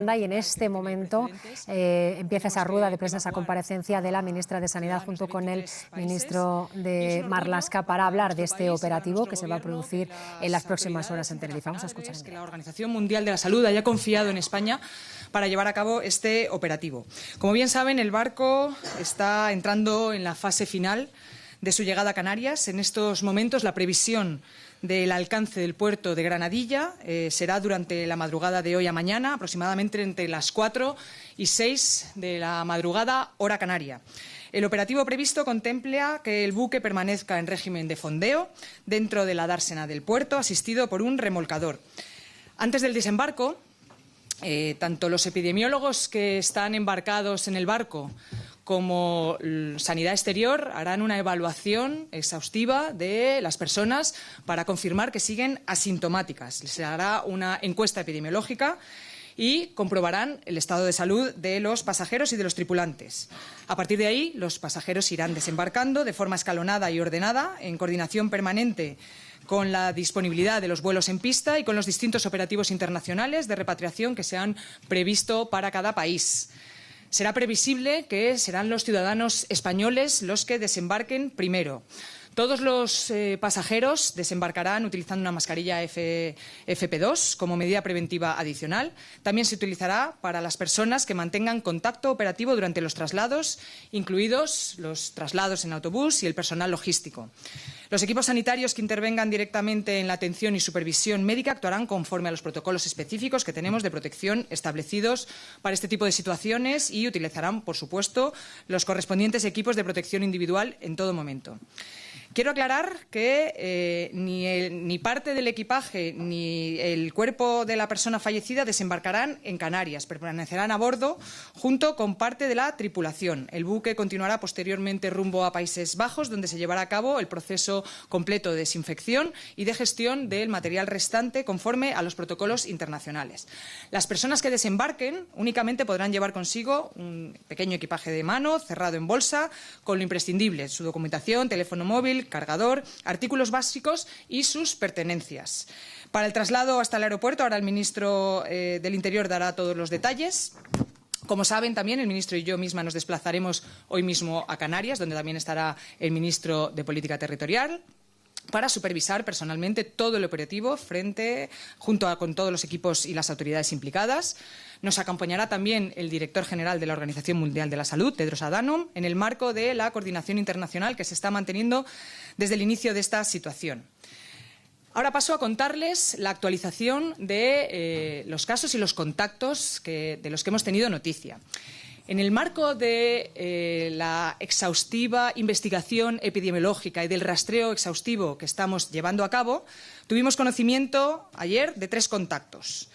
Y en este momento empieza esa rueda de prensa, esa comparecencia de la ministra de Sanidad junto con el ministro de Marlaska para hablar de este operativo que se va a producir en las próximas horas en Tenerife. Vamos a escuchar. Que la Organización Mundial de la Salud haya confiado en España para llevar a cabo este operativo. Como bien saben, el barco está entrando en la fase final de su llegada a Canarias. En estos momentos la previsión del alcance del puerto de Granadilla será durante la madrugada de hoy a mañana, aproximadamente entre las 4 y 6 de la madrugada, hora canaria. El operativo previsto contempla que el buque permanezca en régimen de fondeo dentro de la dársena del puerto, asistido por un remolcador. Antes del desembarco, tanto los epidemiólogos que están embarcados en el barco como Sanidad Exterior harán una evaluación exhaustiva de las personas para confirmar que siguen asintomáticas. Se hará una encuesta epidemiológica y comprobarán el estado de salud de los pasajeros y de los tripulantes. A partir de ahí, los pasajeros irán desembarcando de forma escalonada y ordenada, en coordinación permanente con la disponibilidad de los vuelos en pista y con los distintos operativos internacionales de repatriación que se han previsto para cada país. Será previsible que serán los ciudadanos españoles los que desembarquen primero. Todos los pasajeros desembarcarán utilizando una mascarilla FP2 como medida preventiva adicional. También se utilizará para las personas que mantengan contacto operativo durante los traslados, incluidos los traslados en autobús y el personal logístico. Los equipos sanitarios que intervengan directamente en la atención y supervisión médica actuarán conforme a los protocolos específicos que tenemos de protección establecidos para este tipo de situaciones y utilizarán, por supuesto, los correspondientes equipos de protección individual en todo momento. Quiero aclarar que ni parte del equipaje ni el cuerpo de la persona fallecida desembarcarán en Canarias, permanecerán a bordo junto con parte de la tripulación. El buque continuará posteriormente rumbo a Países Bajos, donde se llevará a cabo el proceso completo de desinfección y de gestión del material restante conforme a los protocolos internacionales. Las personas que desembarquen únicamente podrán llevar consigo un pequeño equipaje de mano cerrado en bolsa con lo imprescindible, su documentación, teléfono móvil, cargador, artículos básicos y sus pertenencias. Para el traslado hasta el aeropuerto, ahora el ministro del Interior dará todos los detalles. Como saben, también el ministro y yo misma nos desplazaremos hoy mismo a Canarias, donde también estará el ministro de Política Territorial, para supervisar personalmente todo el operativo junto con todos los equipos y las autoridades implicadas. Nos acompañará también el director general de la Organización Mundial de la Salud, Tedros Adhanom, en el marco de la coordinación internacional que se está manteniendo desde el inicio de esta situación. Ahora paso a contarles la actualización de los casos y los contactos de los que hemos tenido noticia. En el marco de la exhaustiva investigación epidemiológica y del rastreo exhaustivo que estamos llevando a cabo, tuvimos conocimiento ayer de 3 contactos.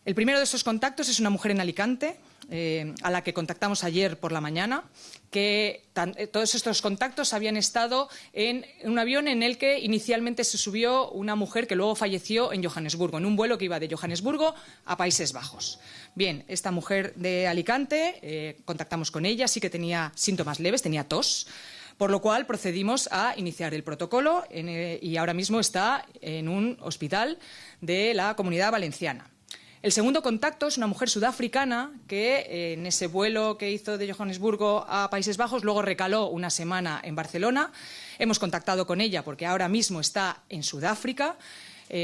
El primero de esos contactos es una mujer en Alicante, a la que contactamos ayer por la mañana, que todos estos contactos habían estado en un avión en el que inicialmente se subió una mujer que luego falleció en Johannesburgo, en un vuelo que iba de Johannesburgo a Países Bajos. Bien, esta mujer de Alicante, contactamos con ella, sí que tenía síntomas leves, tenía tos, por lo cual procedimos a iniciar el protocolo y ahora mismo está en un hospital de la Comunidad Valenciana. El segundo contacto es una mujer sudafricana que en ese vuelo que hizo de Johannesburgo a Países Bajos luego recaló una semana en Barcelona. Hemos contactado con ella porque ahora mismo está en Sudáfrica.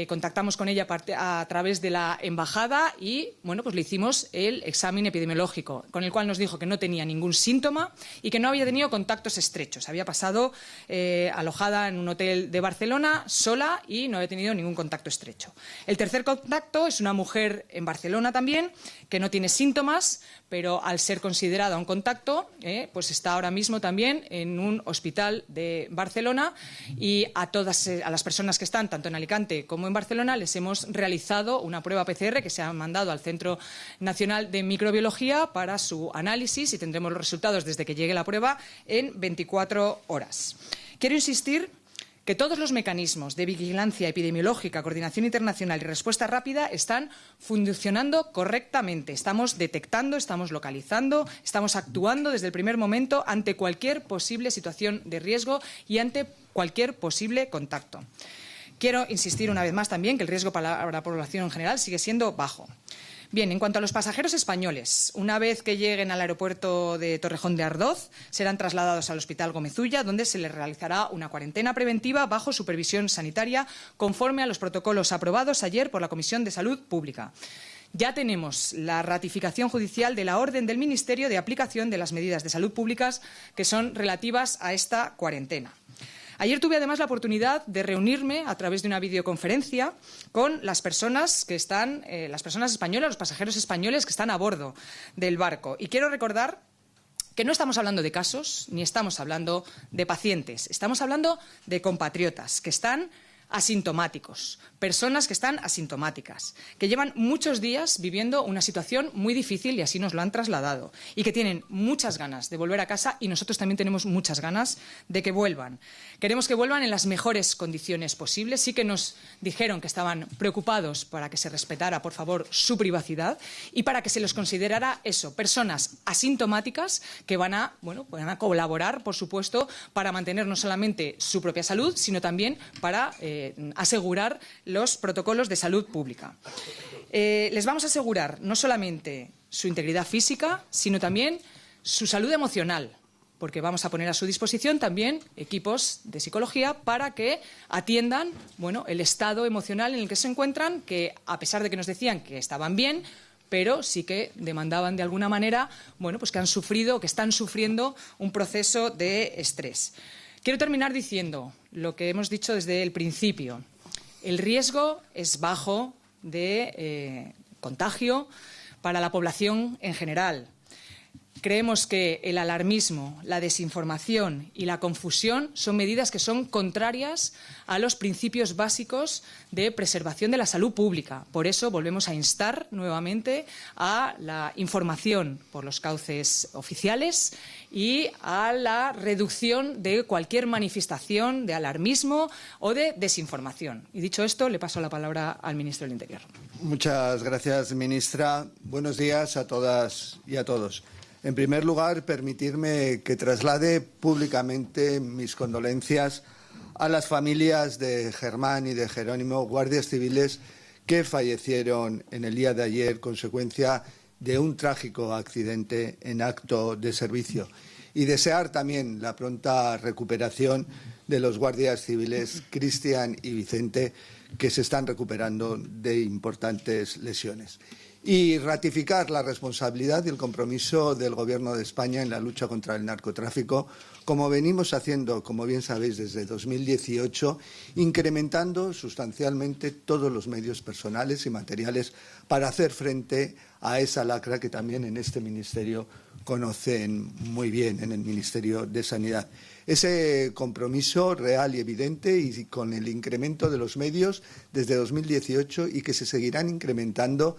Contactamos con ella a través de la embajada y pues le hicimos el examen epidemiológico, con el cual nos dijo que no tenía ningún síntoma y que no había tenido contactos estrechos. Había pasado alojada en un hotel de Barcelona sola y no había tenido ningún contacto estrecho. El tercer contacto es una mujer en Barcelona también, que no tiene síntomas, pero al ser considerada un contacto, pues está ahora mismo también en un hospital de Barcelona y a las personas que están tanto en Alicante como en Barcelona les hemos realizado una prueba PCR que se ha mandado al Centro Nacional de Microbiología para su análisis y tendremos los resultados desde que llegue la prueba en 24 horas. Quiero insistir que todos los mecanismos de vigilancia epidemiológica, coordinación internacional y respuesta rápida están funcionando correctamente. Estamos detectando, estamos localizando, estamos actuando desde el primer momento ante cualquier posible situación de riesgo y ante cualquier posible contacto. Quiero insistir una vez más también que el riesgo para la población en general sigue siendo bajo. Bien, en cuanto a los pasajeros españoles, una vez que lleguen al aeropuerto de Torrejón de Ardoz, serán trasladados al Hospital Gómez Ulla, donde se les realizará una cuarentena preventiva bajo supervisión sanitaria, conforme a los protocolos aprobados ayer por la Comisión de Salud Pública. Ya tenemos la ratificación judicial de la orden del Ministerio de aplicación de las medidas de salud públicas que son relativas a esta cuarentena. Ayer tuve además la oportunidad de reunirme a través de una videoconferencia con las personas que están, las personas españolas, los pasajeros españoles que están a bordo del barco. Y quiero recordar que no estamos hablando de casos ni estamos hablando de pacientes, estamos hablando de compatriotas que están asintomáticos, personas que están asintomáticas, que llevan muchos días viviendo una situación muy difícil y así nos lo han trasladado y que tienen muchas ganas de volver a casa y nosotros también tenemos muchas ganas de que vuelvan. Queremos que vuelvan en las mejores condiciones posibles. Sí que nos dijeron que estaban preocupados para que se respetara, por favor, su privacidad y para que se los considerara eso, personas asintomáticas que van a colaborar, por supuesto, para mantener no solamente su propia salud, sino también para asegurar los protocolos de salud pública. Les vamos a asegurar no solamente su integridad física, sino también su salud emocional, porque vamos a poner a su disposición también equipos de psicología para que atiendan el estado emocional en el que se encuentran, que a pesar de que nos decían que estaban bien, pero sí que demandaban de alguna manera que han sufrido o que están sufriendo un proceso de estrés. Quiero terminar diciendo lo que hemos dicho desde el principio. El riesgo es bajo de contagio para la población en general. Creemos que el alarmismo, la desinformación y la confusión son medidas que son contrarias a los principios básicos de preservación de la salud pública. Por eso volvemos a instar nuevamente a la información por los cauces oficiales y a la reducción de cualquier manifestación de alarmismo o de desinformación. Y dicho esto, le paso la palabra al ministro del Interior. Muchas gracias, ministra. Buenos días a todas y a todos. En primer lugar, permitirme que traslade públicamente mis condolencias a las familias de Germán y de Jerónimo, guardias civiles que fallecieron en el día de ayer consecuencia de un trágico accidente en acto de servicio. Y desear también la pronta recuperación de los guardias civiles Cristian y Vicente, que se están recuperando de importantes lesiones. Y ratificar la responsabilidad y el compromiso del Gobierno de España en la lucha contra el narcotráfico, como venimos haciendo, como bien sabéis, desde 2018, incrementando sustancialmente todos los medios personales y materiales para hacer frente a esa lacra que también en este Ministerio conocen muy bien, en el Ministerio de Sanidad. Ese compromiso real y evidente y con el incremento de los medios desde 2018 y que se seguirán incrementando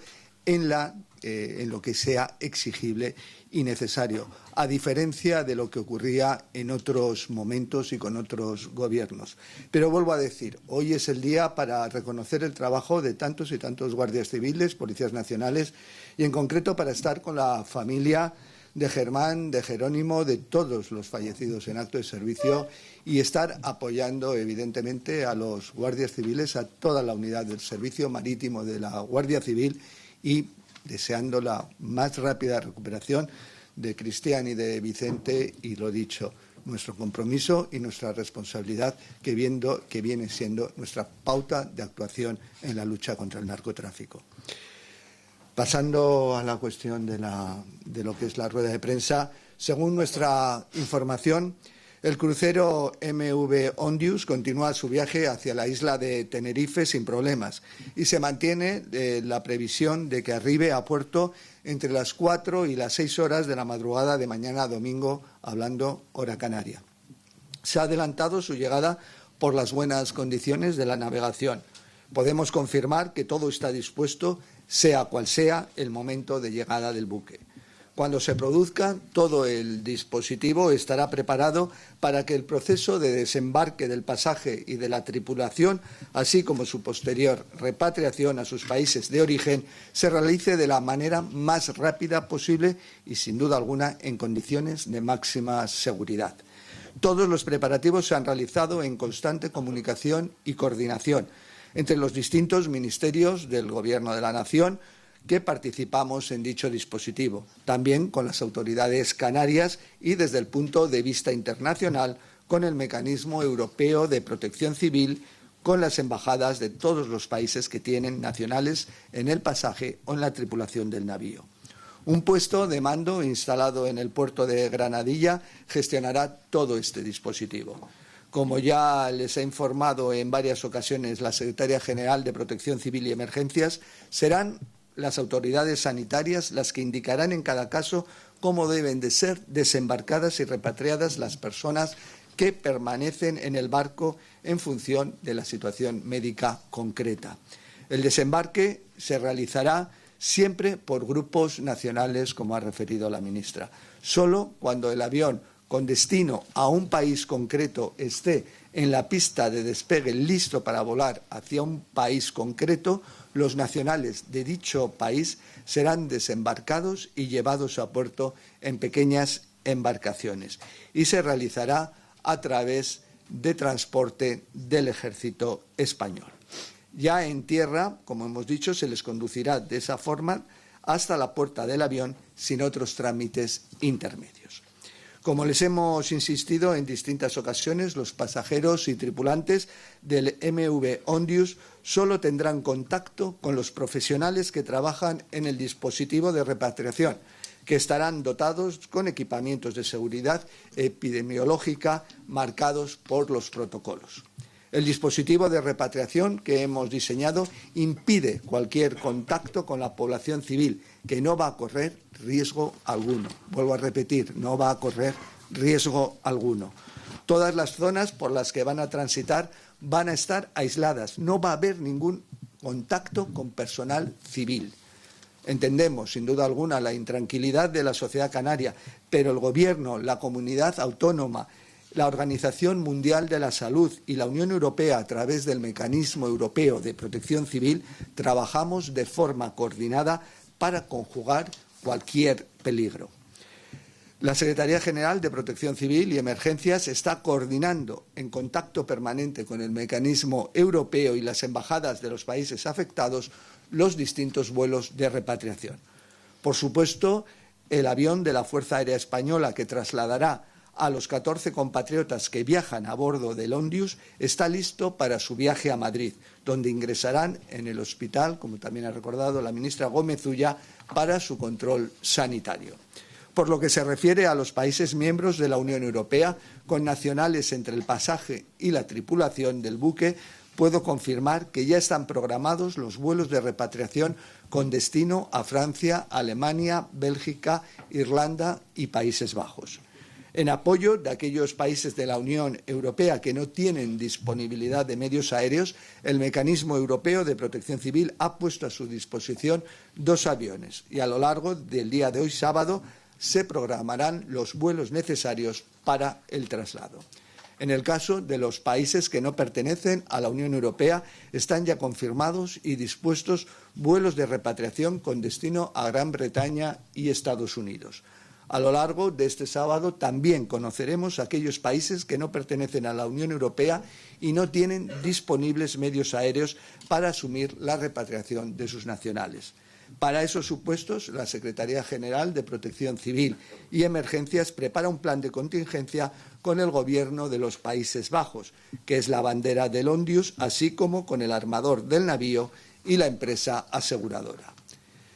en lo que sea exigible y necesario, a diferencia de lo que ocurría en otros momentos y con otros gobiernos. Pero vuelvo a decir, hoy es el día para reconocer el trabajo de tantos y tantos guardias civiles, policías nacionales y en concreto para estar con la familia de Germán, de Jerónimo, de todos los fallecidos en acto de servicio y estar apoyando evidentemente a los guardias civiles, a toda la unidad del servicio marítimo de la Guardia Civil y deseando la más rápida recuperación de Cristian y de Vicente y, lo dicho, nuestro compromiso y nuestra responsabilidad que viene siendo nuestra pauta de actuación en la lucha contra el narcotráfico. Pasando a la cuestión de lo que es la rueda de prensa, según nuestra información, el crucero MV Ondius continúa su viaje hacia la isla de Tenerife sin problemas y se mantiene la previsión de que arribe a puerto entre las 4 y las 6 horas de la madrugada de mañana domingo, hablando hora canaria. Se ha adelantado su llegada por las buenas condiciones de la navegación. Podemos confirmar que todo está dispuesto, sea cual sea el momento de llegada del buque. Cuando se produzca, todo el dispositivo estará preparado para que el proceso de desembarque del pasaje y de la tripulación, así como su posterior repatriación a sus países de origen, se realice de la manera más rápida posible y, sin duda alguna, en condiciones de máxima seguridad. Todos los preparativos se han realizado en constante comunicación y coordinación entre los distintos ministerios del Gobierno de la Nación, que participamos en dicho dispositivo, también con las autoridades canarias y desde el punto de vista internacional con el Mecanismo Europeo de Protección Civil, con las embajadas de todos los países que tienen nacionales en el pasaje o en la tripulación del navío. Un puesto de mando instalado en el puerto de Granadilla gestionará todo este dispositivo. Como ya les he informado en varias ocasiones la Secretaria General de Protección Civil y Emergencias, serán las autoridades sanitarias las que indicarán en cada caso cómo deben de ser desembarcadas y repatriadas las personas que permanecen en el barco en función de la situación médica concreta. El desembarque se realizará siempre por grupos nacionales, como ha referido la ministra. Solo cuando el avión con destino a un país concreto esté en la pista de despegue listo para volar hacia un país concreto, los nacionales de dicho país serán desembarcados y llevados a puerto en pequeñas embarcaciones y se realizará a través de transporte del Ejército español. Ya en tierra, como hemos dicho, se les conducirá de esa forma hasta la puerta del avión sin otros trámites intermedios. Como les hemos insistido en distintas ocasiones, los pasajeros y tripulantes del MV Ondius solo tendrán contacto con los profesionales que trabajan en el dispositivo de repatriación, que estarán dotados con equipamientos de seguridad epidemiológica marcados por los protocolos. El dispositivo de repatriación que hemos diseñado impide cualquier contacto con la población civil, que no va a correr riesgo alguno. Vuelvo a repetir, no va a correr riesgo alguno. Todas las zonas por las que van a transitar van a estar aisladas. No va a haber ningún contacto con personal civil. Entendemos, sin duda alguna, la intranquilidad de la sociedad canaria, pero el Gobierno, la comunidad autónoma, la Organización Mundial de la Salud y la Unión Europea, a través del Mecanismo Europeo de Protección Civil, trabajamos de forma coordinada para conjugar cualquier peligro. La Secretaría General de Protección Civil y Emergencias está coordinando en contacto permanente con el Mecanismo Europeo y las embajadas de los países afectados los distintos vuelos de repatriación. Por supuesto, el avión de la Fuerza Aérea Española que trasladará a los 14 compatriotas que viajan a bordo del Ondius está listo para su viaje a Madrid, donde ingresarán en el hospital, como también ha recordado la ministra Gómez Ulla, para su control sanitario. Por lo que se refiere a los países miembros de la Unión Europea, con nacionales entre el pasaje y la tripulación del buque, puedo confirmar que ya están programados los vuelos de repatriación con destino a Francia, Alemania, Bélgica, Irlanda y Países Bajos. En apoyo de aquellos países de la Unión Europea que no tienen disponibilidad de medios aéreos, el Mecanismo Europeo de Protección Civil ha puesto a su disposición 2 aviones y a lo largo del día de hoy, sábado, se programarán los vuelos necesarios para el traslado. En el caso de los países que no pertenecen a la Unión Europea, están ya confirmados y dispuestos vuelos de repatriación con destino a Gran Bretaña y Estados Unidos. A lo largo de este sábado también conoceremos aquellos países que no pertenecen a la Unión Europea y no tienen disponibles medios aéreos para asumir la repatriación de sus nacionales. Para esos supuestos, la Secretaría General de Protección Civil y Emergencias prepara un plan de contingencia con el Gobierno de los Países Bajos, que es la bandera del Ondius, así como con el armador del navío y la empresa aseguradora.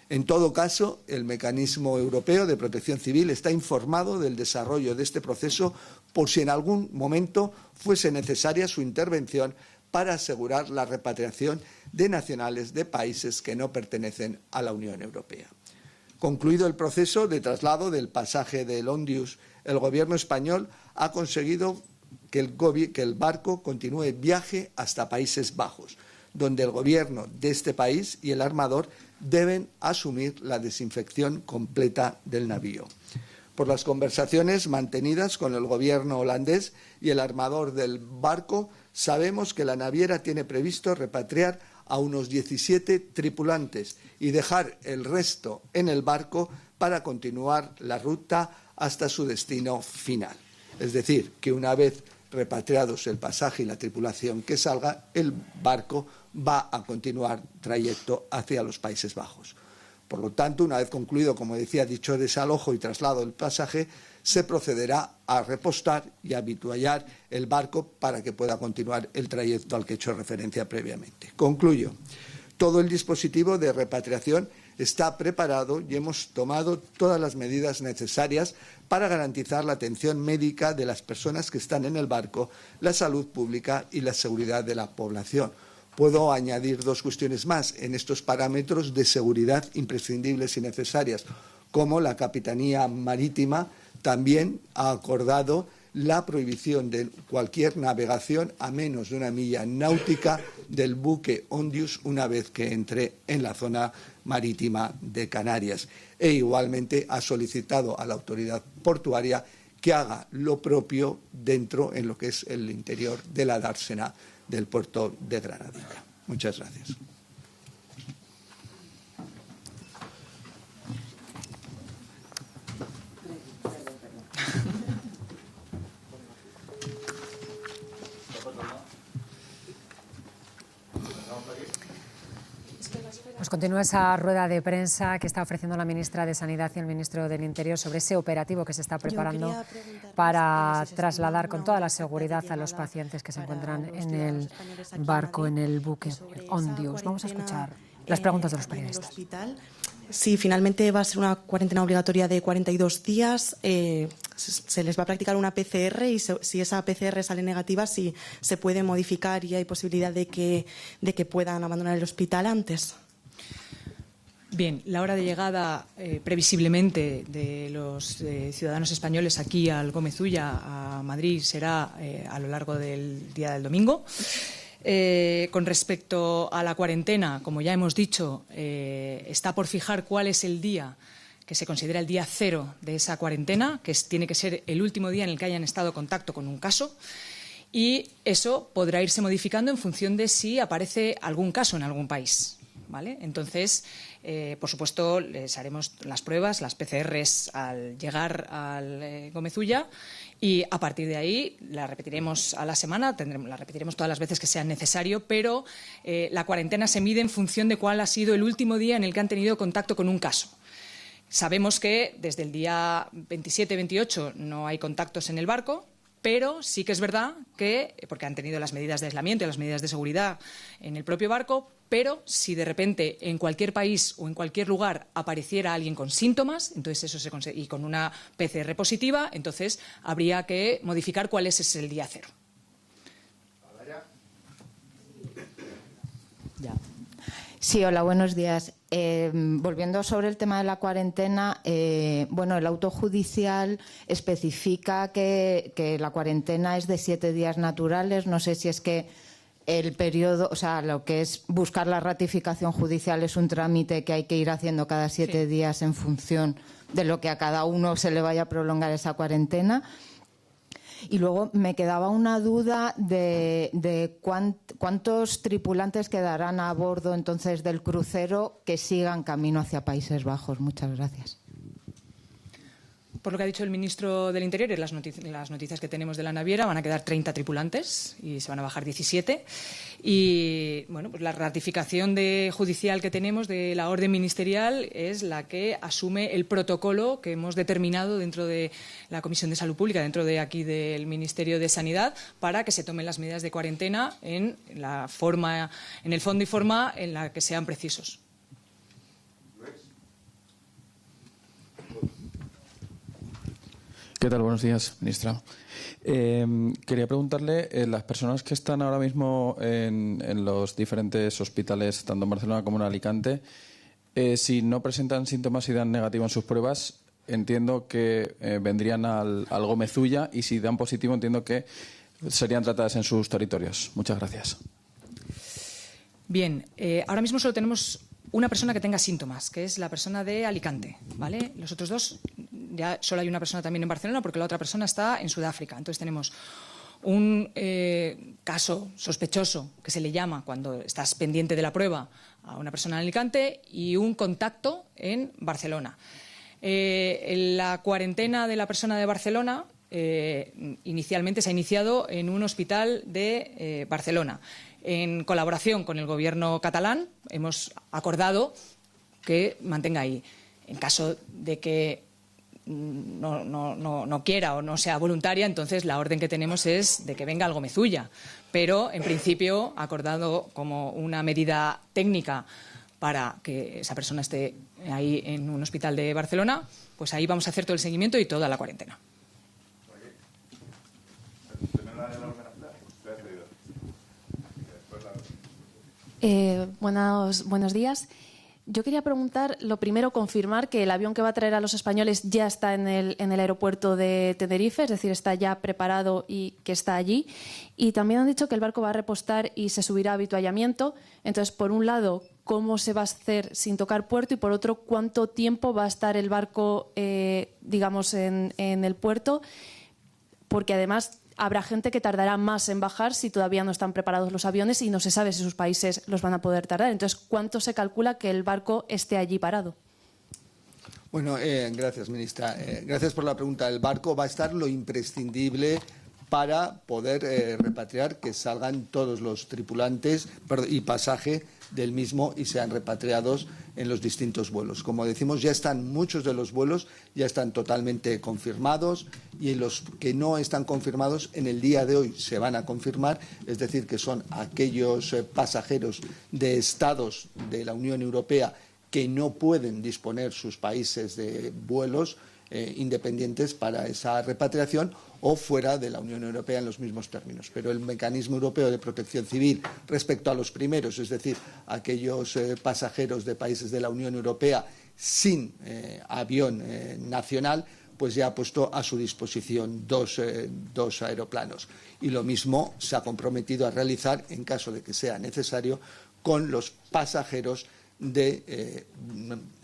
En todo caso, el Mecanismo Europeo de Protección Civil está informado del desarrollo de este proceso por si en algún momento fuese necesaria su intervención para asegurar la repatriación de nacionales de países que no pertenecen a la Unión Europea. Concluido el proceso de traslado del pasaje del Ondius, el Gobierno español ha conseguido que el barco continúe viaje hasta Países Bajos, donde el Gobierno de este país y el armador deben asumir la desinfección completa del navío. Por las conversaciones mantenidas con el Gobierno holandés y el armador del barco, sabemos que la naviera tiene previsto repatriar a unos 17 tripulantes y dejar el resto en el barco para continuar la ruta hasta su destino final. Es decir, que una vez repatriados el pasaje y la tripulación que salga, el barco va a continuar trayecto hacia los Países Bajos. Por lo tanto, una vez concluido, como decía, dicho desalojo y traslado del pasaje, se procederá a repostar y habituallar el barco para que pueda continuar el trayecto al que he hecho referencia previamente. Concluyo. Todo el dispositivo de repatriación está preparado y hemos tomado todas las medidas necesarias para garantizar la atención médica de las personas que están en el barco, la salud pública y la seguridad de la población. Puedo añadir dos cuestiones más en estos parámetros de seguridad imprescindibles y necesarias, como la Capitanía Marítima también ha acordado la prohibición de cualquier navegación a menos de 1 milla náutica del buque Ondius una vez que entre en la zona marítima de Canarias. E igualmente ha solicitado a la autoridad portuaria que haga lo propio dentro en lo que es el interior de la dársena del puerto de Granadilla. Muchas gracias. Pues continúa esa rueda de prensa que está ofreciendo la ministra de Sanidad y el ministro del Interior sobre ese operativo que se está preparando para trasladar con toda la seguridad a los pacientes que se encuentran en el barco, en el buque Ondius. Vamos a escuchar las preguntas de los periodistas. Sí, finalmente va a ser una cuarentena obligatoria de 42 días. Se les va a practicar una PCR y si esa PCR sale negativa, si se puede modificar y hay posibilidad de que puedan abandonar el hospital antes. Bien, la hora de llegada previsiblemente de los ciudadanos españoles aquí al Gómez Ulla, a Madrid, será a lo largo del día del domingo. Con respecto a la cuarentena, como ya hemos dicho, está por fijar cuál es el día que se considera el día cero de esa cuarentena, que tiene que ser el último día en el que hayan estado en contacto con un caso. Y eso podrá irse modificando en función de si aparece algún caso en algún país, ¿vale? Entonces, por supuesto, les haremos las pruebas, las PCRs al llegar al Gómez Ulla y a partir de ahí la repetiremos a la semana, la repetiremos todas las veces que sea necesario, pero la cuarentena se mide en función de cuál ha sido el último día en el que han tenido contacto con un caso. Sabemos que desde el día 27-28 no hay contactos en el barco, pero sí que es verdad que, porque han tenido las medidas de aislamiento y las medidas de seguridad en el propio barco, pero si de repente en cualquier país o en cualquier lugar apareciera alguien con síntomas, entonces eso y con una PCR positiva, entonces habría que modificar cuál es el día cero. Ya. Sí, hola, buenos días. Volviendo sobre el tema de la cuarentena, bueno, el auto judicial especifica que la cuarentena es de 7 días naturales. No sé si es que el periodo, o sea, lo que es buscar la ratificación judicial es un trámite que hay que ir haciendo cada 7 días en función de lo que a cada uno se le vaya a prolongar esa cuarentena. Y luego me quedaba una duda de cuántos tripulantes quedarán a bordo entonces del crucero que sigan camino hacia Países Bajos. Muchas gracias. Por lo que ha dicho el ministro del Interior y las noticias que tenemos de la naviera, van a quedar 30 tripulantes y se van a bajar 17. Y bueno, pues la ratificación judicial que tenemos de la orden ministerial es la que asume el protocolo que hemos determinado dentro de la Comisión de Salud Pública, dentro de aquí del Ministerio de Sanidad, para que se tomen las medidas de cuarentena en el fondo y forma en la que sean precisos. ¿Qué tal? Buenos días, ministra. Quería preguntarle, las personas que están ahora mismo en los diferentes hospitales, tanto en Barcelona como en Alicante, si no presentan síntomas y dan negativo en sus pruebas, entiendo que vendrían al Gómez Ulla, y si dan positivo, entiendo que serían tratadas en sus territorios. Muchas gracias. Bien, ahora mismo solo tenemos una persona que tenga síntomas, que es la persona de Alicante, ¿vale? Los otros dos, ya solo hay una persona también en Barcelona porque la otra persona está en Sudáfrica. Entonces tenemos un caso sospechoso, que se le llama cuando estás pendiente de la prueba, a una persona en Alicante, y un contacto en Barcelona. La cuarentena de la persona de Barcelona inicialmente se ha iniciado en un hospital de Barcelona. En colaboración con el Gobierno catalán hemos acordado que mantenga ahí. En caso de que no quiera o no sea voluntaria, entonces la orden que tenemos es de que venga al Gomezulla. Pero, en principio, acordado como una medida técnica para que esa persona esté ahí en un hospital de Barcelona, pues ahí vamos a hacer todo el seguimiento y toda la cuarentena. Buenos días. Yo quería preguntar, lo primero, confirmar que el avión que va a traer a los españoles ya está en el aeropuerto de Tenerife, es decir, está ya preparado y que está allí. Y también han dicho que el barco va a repostar y se subirá a avituallamiento. Entonces, por un lado, ¿cómo se va a hacer sin tocar puerto? Y por otro, ¿cuánto tiempo va a estar el barco, digamos, en el puerto? Porque además habrá gente que tardará más en bajar si todavía no están preparados los aviones y no se sabe si sus países los van a poder tardar. Entonces, ¿cuánto se calcula que el barco esté allí parado? Bueno, gracias, ministra. Gracias por la pregunta. El barco va a estar lo imprescindible para poder repatriar, que salgan todos los tripulantes y pasaje del mismo y sean repatriados en los distintos vuelos. Como decimos, ya están muchos de los vuelos, ya están totalmente confirmados, y los que no están confirmados en el día de hoy se van a confirmar, es decir, que son aquellos pasajeros de estados de la Unión Europea que no pueden disponer sus países de vuelos independientes para esa repatriación, o fuera de la Unión Europea en los mismos términos. Pero el mecanismo europeo de protección civil respecto a los primeros, es decir, aquellos pasajeros de países de la Unión Europea sin avión nacional, pues ya ha puesto a su disposición dos aeroplanos. Y lo mismo se ha comprometido a realizar, en caso de que sea necesario, con los pasajeros de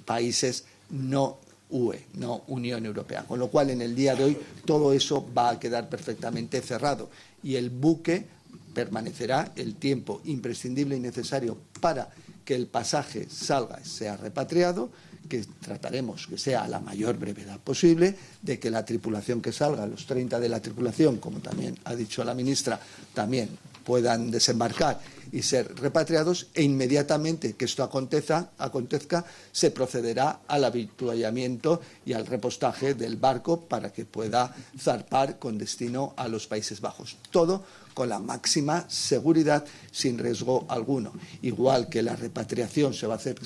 países no UE, no Unión Europea. Con lo cual, en el día de hoy, todo eso va a quedar perfectamente cerrado y el buque permanecerá el tiempo imprescindible y necesario para que el pasaje salga y sea repatriado, que trataremos que sea a la mayor brevedad posible, de que la tripulación que salga, los 30 de la tripulación, como también ha dicho la ministra, también puedan desembarcar y ser repatriados, e inmediatamente que esto acontezca, se procederá al avituallamiento y al repostaje del barco para que pueda zarpar con destino a los Países Bajos. Todo con la máxima seguridad, sin riesgo alguno. Igual que la repatriación se va a hacer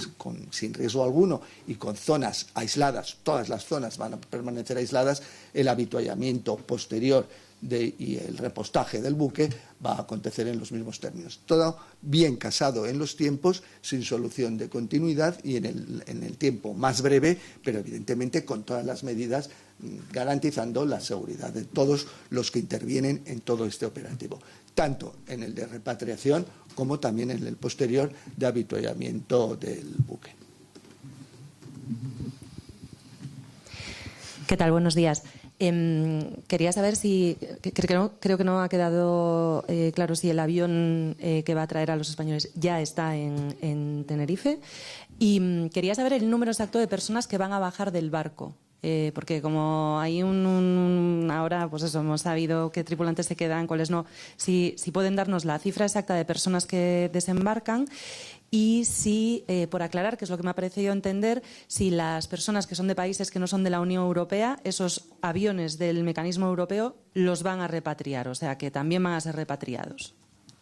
sin riesgo alguno y con zonas aisladas, todas las zonas van a permanecer aisladas, el avituallamiento posterior y el repostaje del buque va a acontecer en los mismos términos. Todo bien casado en los tiempos, sin solución de continuidad y en el tiempo más breve, pero evidentemente con todas las medidas garantizando la seguridad de todos los que intervienen en todo este operativo, tanto en el de repatriación como también en el posterior de avituallamiento del buque. ¿Qué tal? Buenos días. Quería saber si, creo que no ha quedado claro si el avión que va a traer a los españoles ya está en Tenerife, y quería saber el número exacto de personas que van a bajar del barco. Porque como hay ahora, pues eso, hemos sabido qué tripulantes se quedan, cuáles no. Si pueden darnos la cifra exacta de personas que desembarcan, y si, por aclarar, que es lo que me ha parecido entender, si las personas que son de países que no son de la Unión Europea, esos aviones del mecanismo europeo los van a repatriar, o sea, que también van a ser repatriados.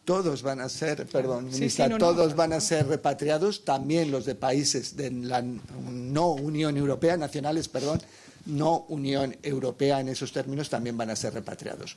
Todos van a ser, ministra, todos van a ser repatriados, también los de países de la no Unión Europea, nacionales, no Unión Europea en esos términos, también van a ser repatriados.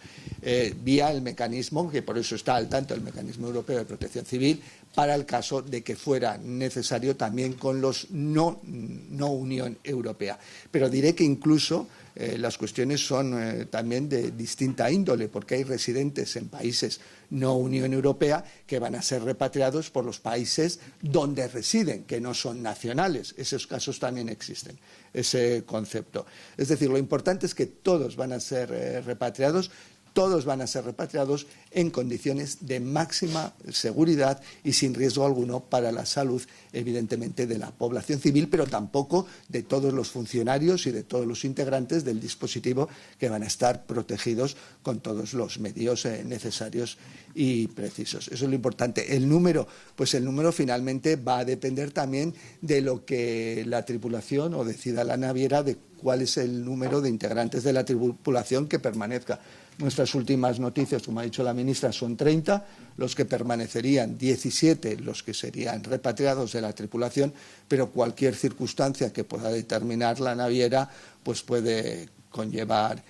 Vía el mecanismo, que por eso está al tanto el mecanismo europeo de protección civil, para el caso de que fuera necesario también con los no Unión Europea. Pero diré que incluso las cuestiones son también de distinta índole, porque hay residentes en países no Unión Europea que van a ser repatriados por los países donde residen, que no son nacionales. Esos casos también existen, ese concepto. Es decir, lo importante es que todos van a ser repatriados, todos van a ser repatriados en condiciones de máxima seguridad y sin riesgo alguno para la salud, evidentemente, de la población civil, pero tampoco de todos los funcionarios y de todos los integrantes del dispositivo, que van a estar protegidos con todos los medios necesarios y precisos. Eso es lo importante. El número, pues el número finalmente va a depender también de lo que la tripulación o decida la naviera, de cuál es el número de integrantes de la tripulación que permanezca. Nuestras últimas noticias, como ha dicho la ministra, son 30, los que permanecerían 17, los que serían repatriados de la tripulación, pero cualquier circunstancia que pueda determinar la naviera pues puede conllevar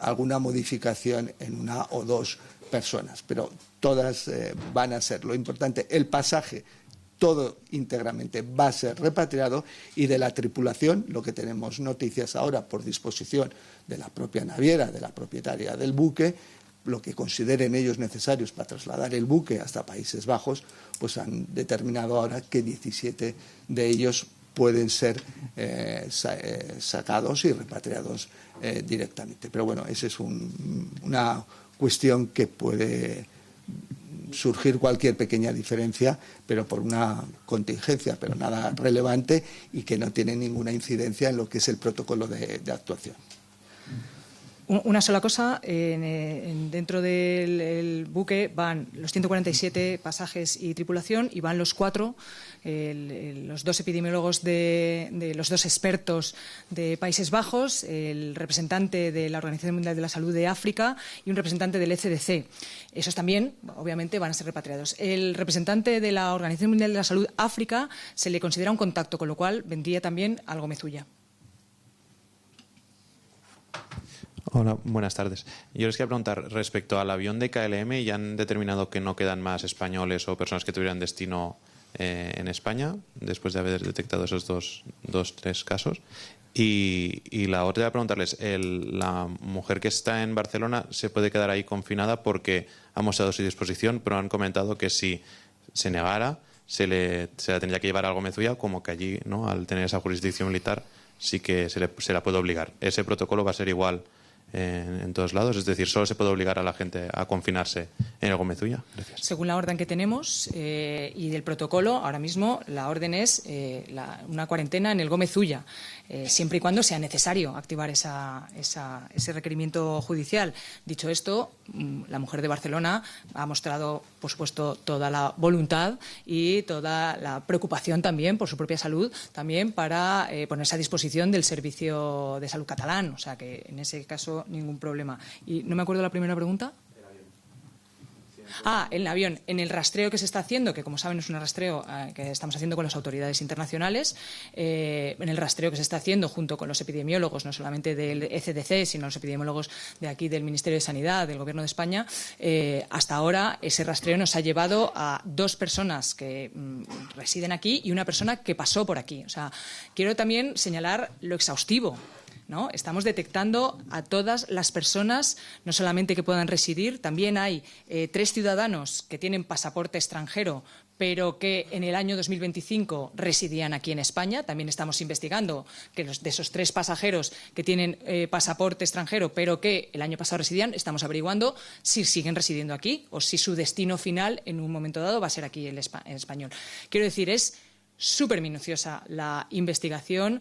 alguna modificación en una o dos personas, pero todas van a ser, lo importante, el pasaje, todo íntegramente va a ser repatriado, y de la tripulación, lo que tenemos noticias ahora por disposición de la propia naviera, de la propietaria del buque, lo que consideren ellos necesarios para trasladar el buque hasta Países Bajos, pues han determinado ahora que 17 de ellos pueden ser sacados y repatriados directamente. Pero bueno, esa es una cuestión que puede surgir cualquier pequeña diferencia, pero por una contingencia, pero nada relevante, y que no tiene ninguna incidencia en lo que es el protocolo de actuación. Una sola cosa, dentro del buque van los 147 pasajes y tripulación, y van los 4, los 2 epidemiólogos de los 2 expertos de Países Bajos, el representante de la Organización Mundial de la Salud de África y un representante del ECDC. Esos también, obviamente, van a ser repatriados. El representante de la Organización Mundial de la Salud África se le considera un contacto, con lo cual vendría también al Gómez Ulla. Hola, buenas tardes. Yo les quería preguntar, respecto al avión de KLM, ¿ya han determinado que no quedan más españoles o personas que tuvieran destino en España, después de haber detectado esos tres casos? Y la otra era preguntarles, la mujer que está en Barcelona se puede quedar ahí confinada porque ha mostrado su disposición, pero han comentado que si se negara, se la tendría que llevar al Gómez Ulla, como que allí, ¿no?, al tener esa jurisdicción militar, sí que se la puede obligar. ¿Ese protocolo va a ser igual en todos lados? Es decir, ¿solo se puede obligar a la gente a confinarse en el Gómez Ulla? Gracias. Según la orden que tenemos y del protocolo, ahora mismo la orden es una cuarentena en el Gómez Ulla, siempre y cuando sea necesario activar ese requerimiento judicial. Dicho esto, la mujer de Barcelona ha mostrado, por supuesto, toda la voluntad y toda la preocupación también por su propia salud, también para ponerse a disposición del Servicio de Salud catalán. O sea que en ese caso ningún problema. Y no me acuerdo la primera pregunta. El avión. En el rastreo que se está haciendo, que como saben es un rastreo que estamos haciendo con las autoridades internacionales, en el rastreo que se está haciendo junto con los epidemiólogos, no solamente del ECDC, sino los epidemiólogos de aquí del Ministerio de Sanidad, del Gobierno de España, hasta ahora ese rastreo nos ha llevado a 2 personas que residen aquí y una persona que pasó por aquí. O sea, quiero también señalar lo exhaustivo, ¿no? Estamos detectando a todas las personas, no solamente que puedan residir, también hay 3 ciudadanos que tienen pasaporte extranjero, pero que en el año 2025 residían aquí en España. También estamos investigando que de esos 3 pasajeros que tienen pasaporte extranjero, pero que el año pasado residían, estamos averiguando si siguen residiendo aquí o si su destino final en un momento dado va a ser aquí el español. Quiero decir, es súper minuciosa la investigación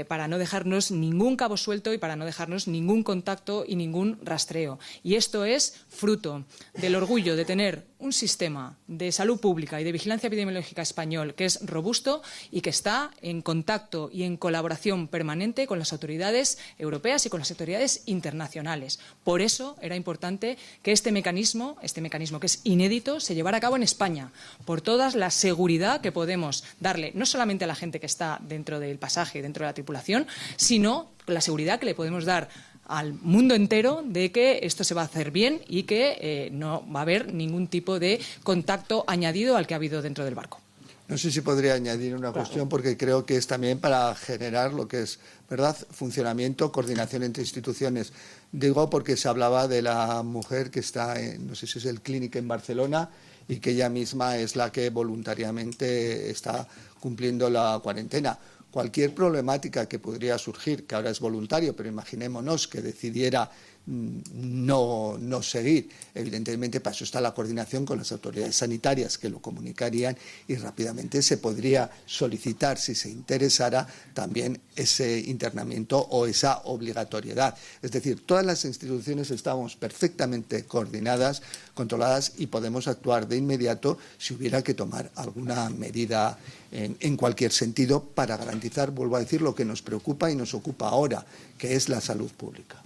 para no dejarnos ningún cabo suelto y para no dejarnos ningún contacto y ningún rastreo. Y esto es fruto del orgullo de tener un sistema de salud pública y de vigilancia epidemiológica español que es robusto y que está en contacto y en colaboración permanente con las autoridades europeas y con las autoridades internacionales. Por eso era importante que este mecanismo que es inédito, se llevara a cabo en España, por toda la seguridad que podemos darle, no solamente a la gente que está dentro del pasaje, dentro de la tripulación, sino la seguridad que le podemos dar al mundo entero de que esto se va a hacer bien y que no va a haber ningún tipo de contacto añadido al que ha habido dentro del barco. No sé si podría añadir una cuestión, porque creo que es también para generar lo que es, ¿verdad?, funcionamiento, coordinación entre instituciones. Digo porque se hablaba de la mujer que está en, no sé si es el Clínic en Barcelona, y que ella misma es la que voluntariamente está cumpliendo la cuarentena. Cualquier problemática que podría surgir, que ahora es voluntario, pero imaginémonos que decidiera no seguir. Evidentemente, para eso está la coordinación con las autoridades sanitarias que lo comunicarían y rápidamente se podría solicitar, si se interesara, también ese internamiento o esa obligatoriedad. Es decir, todas las instituciones estamos perfectamente coordinadas, controladas y podemos actuar de inmediato si hubiera que tomar alguna medida en cualquier sentido para garantizar, vuelvo a decir, lo que nos preocupa y nos ocupa ahora, que es la salud pública.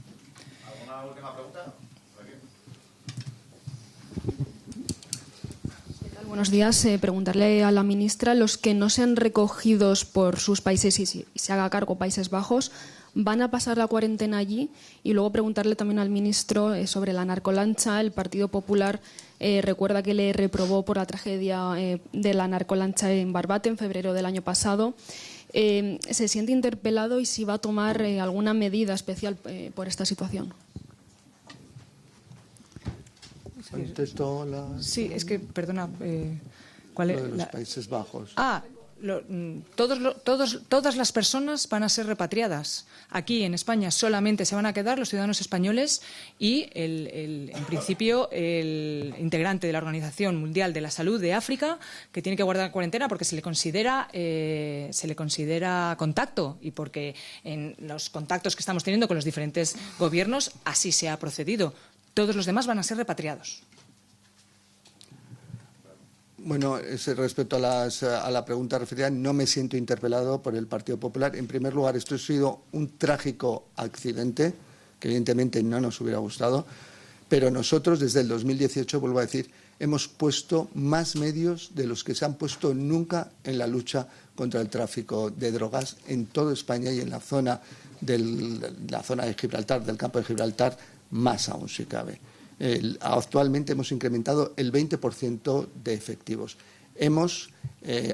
¿Alguna última pregunta? Buenos días. Preguntarle a la ministra, los que no sean recogidos por sus países y se haga cargo Países Bajos, ¿van a pasar la cuarentena allí? Y luego preguntarle también al ministro sobre la narcolancha. El Partido Popular recuerda que le reprobó por la tragedia de la narcolancha en Barbate en febrero del año pasado. ¿Se siente interpelado y si va a tomar alguna medida especial por esta situación? Sí, es que, perdona, ¿cuál es? Lo de los Países Bajos. Todas las personas van a ser repatriadas. Aquí, en España, solamente se van a quedar los ciudadanos españoles y, en principio, el integrante de la Organización Mundial de la Salud de África, que tiene que guardar cuarentena porque se le considera contacto y porque en los contactos que estamos teniendo con los diferentes gobiernos así se ha procedido. Todos los demás van a ser repatriados. Bueno, respecto a la pregunta referida, no me siento interpelado por el Partido Popular. En primer lugar, esto ha sido un trágico accidente, que evidentemente no nos hubiera gustado, pero nosotros desde el 2018, vuelvo a decir, hemos puesto más medios de los que se han puesto nunca en la lucha contra el tráfico de drogas en toda España y en la zona de Gibraltar, del campo de Gibraltar, más aún si cabe. Actualmente hemos incrementado el 20% de efectivos. Hemos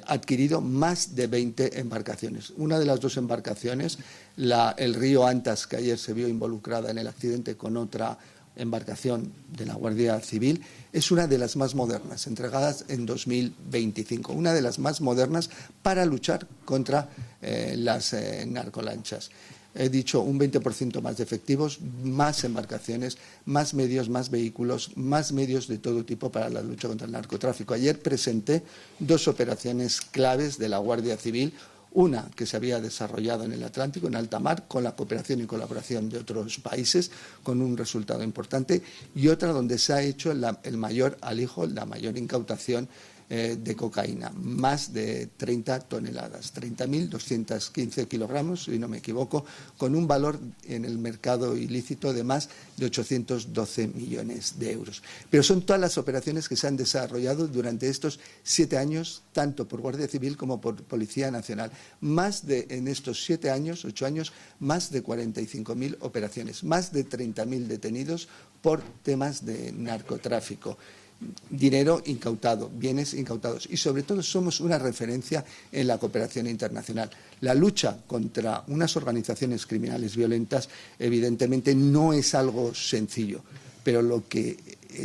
adquirido más de 20 embarcaciones. Una de las dos embarcaciones, el río Antas, que ayer se vio involucrada en el accidente con otra embarcación de la Guardia Civil, es una de las más modernas, entregadas en 2025, una de las más modernas para luchar contra las narcolanchas. He dicho un 20% más de efectivos, más embarcaciones, más medios, más vehículos, más medios de todo tipo para la lucha contra el narcotráfico. Ayer presenté dos operaciones claves de la Guardia Civil, una que se había desarrollado en el Atlántico, en alta mar, con la cooperación y colaboración de otros países, con un resultado importante, y otra donde se ha hecho el mayor alijo, la mayor incautación de cocaína, más de 30 toneladas, 30.215 kilogramos, si no me equivoco, con un valor en el mercado ilícito de más de 812 millones de euros. Pero son todas las operaciones que se han desarrollado durante estos 7 años, tanto por Guardia Civil como por Policía Nacional. En estos 7 años, 8 años, más de 45.000 operaciones, más de 30.000 detenidos por temas de narcotráfico. Dinero incautado, bienes incautados y sobre todo somos una referencia en la cooperación internacional. La lucha contra unas organizaciones criminales violentas evidentemente no es algo sencillo, pero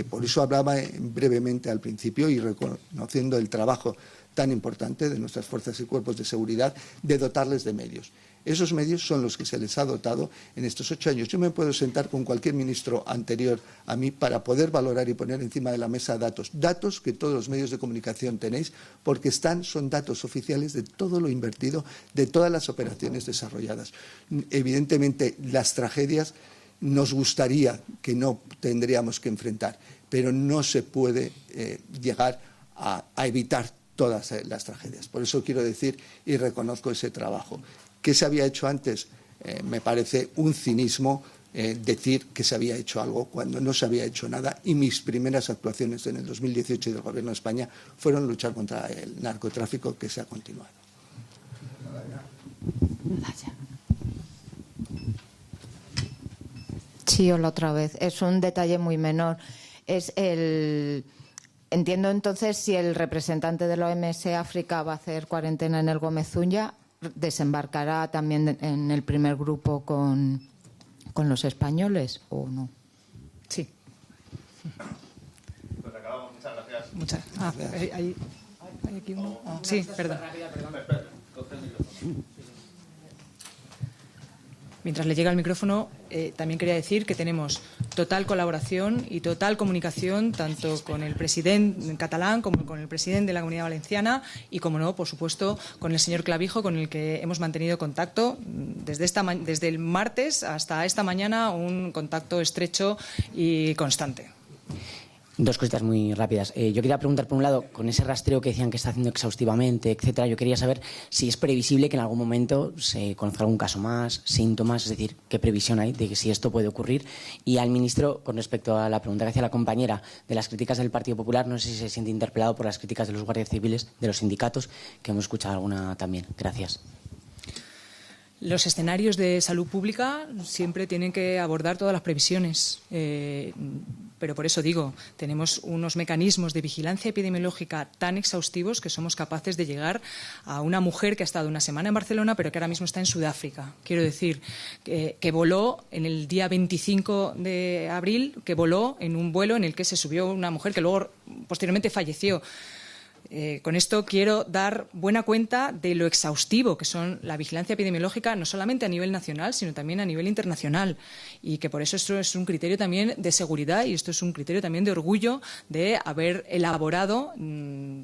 por eso hablaba brevemente al principio y reconociendo el trabajo tan importante de nuestras fuerzas y cuerpos de seguridad de dotarles de medios. Esos medios son los que se les ha dotado en estos 8 años. Yo me puedo sentar con cualquier ministro anterior a mí para poder valorar y poner encima de la mesa datos que todos los medios de comunicación tenéis, porque son datos oficiales de todo lo invertido, de todas las operaciones desarrolladas. Evidentemente, las tragedias nos gustaría que no tendríamos que enfrentar, pero no se puede llegar a evitar todas las tragedias. Por eso quiero decir y reconozco ese trabajo. ¿Qué se había hecho antes? Me parece un cinismo decir que se había hecho algo cuando no se había hecho nada y mis primeras actuaciones en el 2018 del Gobierno de España fueron luchar contra el narcotráfico, que se ha continuado. Sí, hola otra vez. Es un detalle muy menor. Entiendo entonces si el representante de la OMS África va a hacer cuarentena en el Gómez Ulla, ¿desembarcará también en el primer grupo con los españoles o no? Sí. Pues acabamos. Muchas gracias. ¿Hay aquí uno? Sí, perdón. Mientras le llega el micrófono, también quería decir que tenemos total colaboración y total comunicación tanto con el presidente catalán como con el presidente de la Comunidad Valenciana y, como no, por supuesto, con el señor Clavijo, con el que hemos mantenido contacto desde el martes hasta esta mañana, un contacto estrecho y constante. Dos cositas muy rápidas. Yo quería preguntar, por un lado, con ese rastreo que decían que está haciendo exhaustivamente, etcétera, yo quería saber si es previsible que en algún momento se conozca algún caso más, síntomas, es decir, qué previsión hay de que si esto puede ocurrir. Y al ministro, con respecto a la pregunta que hacía la compañera de las críticas del Partido Popular, no sé si se siente interpelado por las críticas de los guardias civiles, de los sindicatos, que hemos escuchado alguna también. Gracias. Los escenarios de salud pública siempre tienen que abordar todas las previsiones, pero por eso digo, tenemos unos mecanismos de vigilancia epidemiológica tan exhaustivos que somos capaces de llegar a una mujer que ha estado una semana en Barcelona pero que ahora mismo está en Sudáfrica. Quiero decir, que voló en el día 25 de abril, que voló en un vuelo en el que se subió una mujer que luego posteriormente falleció. Con esto quiero dar buena cuenta de lo exhaustivo que son la vigilancia epidemiológica, no solamente a nivel nacional, sino también a nivel internacional. Y que por eso esto es un criterio también de seguridad y esto es un criterio también de orgullo de haber elaborado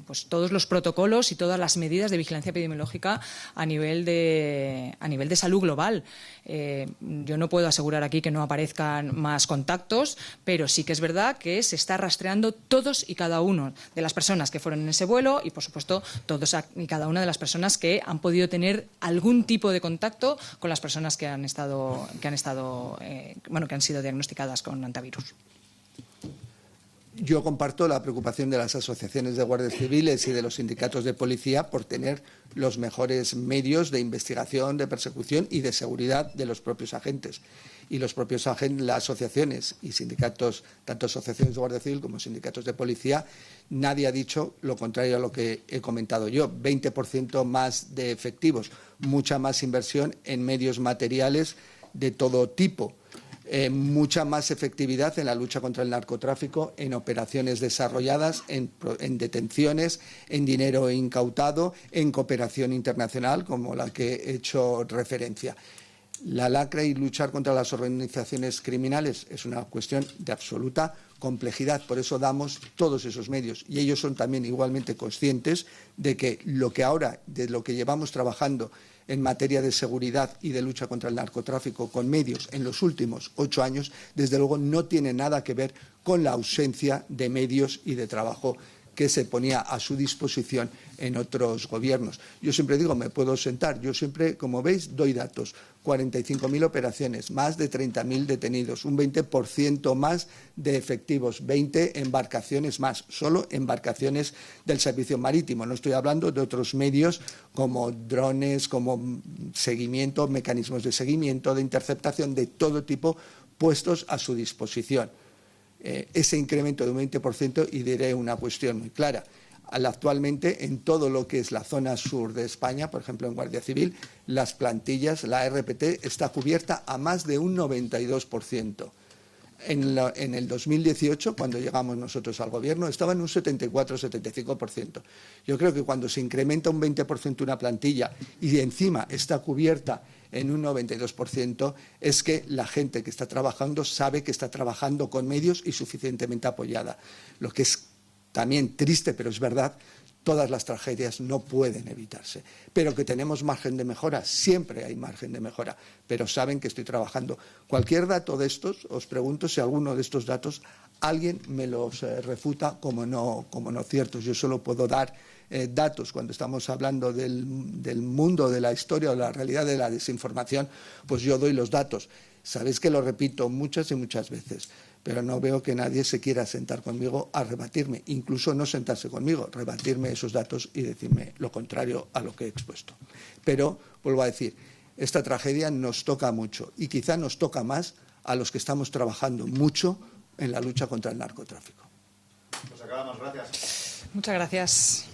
pues, todos los protocolos y todas las medidas de vigilancia epidemiológica a nivel de salud global. Yo no puedo asegurar aquí que no aparezcan más contactos, pero sí que es verdad que se está rastreando todos y cada uno de las personas que fueron en ese vuelo y, por supuesto, todos y cada una de las personas que han podido tener algún tipo de contacto con las personas que han sido diagnosticadas con hantavirus. Yo comparto la preocupación de las asociaciones de guardias civiles y de los sindicatos de policía por tener los mejores medios de investigación, de persecución y de seguridad de los propios agentes. Y los propios las asociaciones y sindicatos, tanto asociaciones de guardia civil como sindicatos de policía, nadie ha dicho lo contrario a lo que he comentado yo. 20% más de efectivos, mucha más inversión en medios materiales de todo tipo. Mucha más efectividad en la lucha contra el narcotráfico, en operaciones desarrolladas, en detenciones, en dinero incautado, en cooperación internacional, como la que he hecho referencia. La lacra y luchar contra las organizaciones criminales es una cuestión de absoluta complejidad, por eso damos todos esos medios y ellos son también igualmente conscientes de que de lo que llevamos trabajando en materia de seguridad y de lucha contra el narcotráfico con medios en los últimos 8 años, desde luego no tiene nada que ver con la ausencia de medios y de trabajo que se ponía a su disposición en otros gobiernos. Yo siempre digo, me puedo sentar, yo siempre, como veis, doy datos. 45.000 operaciones, más de 30.000 detenidos, un 20% más de efectivos, 20 embarcaciones más, solo embarcaciones del servicio marítimo. No estoy hablando de otros medios como drones, como seguimiento, mecanismos de seguimiento, de interceptación, de todo tipo puestos a su disposición. Ese incremento de un 20%, y diré una cuestión muy clara. Actualmente, en todo lo que es la zona sur de España, por ejemplo en Guardia Civil, las plantillas, la RPT, está cubierta a más de un 92%. En el 2018, cuando llegamos nosotros al Gobierno, estaba en un 74-75%. Yo creo que cuando se incrementa un 20% una plantilla y encima está cubierta en un 92%, es que la gente que está trabajando sabe que está trabajando con medios y suficientemente apoyada. Lo que es también triste, pero es verdad, todas las tragedias no pueden evitarse. Pero que tenemos margen de mejora, siempre hay margen de mejora, pero saben que estoy trabajando. Cualquier dato de estos, os pregunto si alguno de estos datos alguien me los refuta como no ciertos. Yo solo puedo dar datos cuando estamos hablando del mundo de la historia o la realidad de la desinformación, pues yo doy los datos. Sabéis que lo repito muchas y muchas veces, pero no veo que nadie se quiera sentar conmigo a rebatirme, incluso no sentarse conmigo, rebatirme esos datos y decirme lo contrario a lo que he expuesto. Pero, vuelvo a decir, esta tragedia nos toca mucho y quizá nos toca más a los que estamos trabajando mucho en la lucha contra el narcotráfico. Pues acabamos, gracias. Muchas gracias.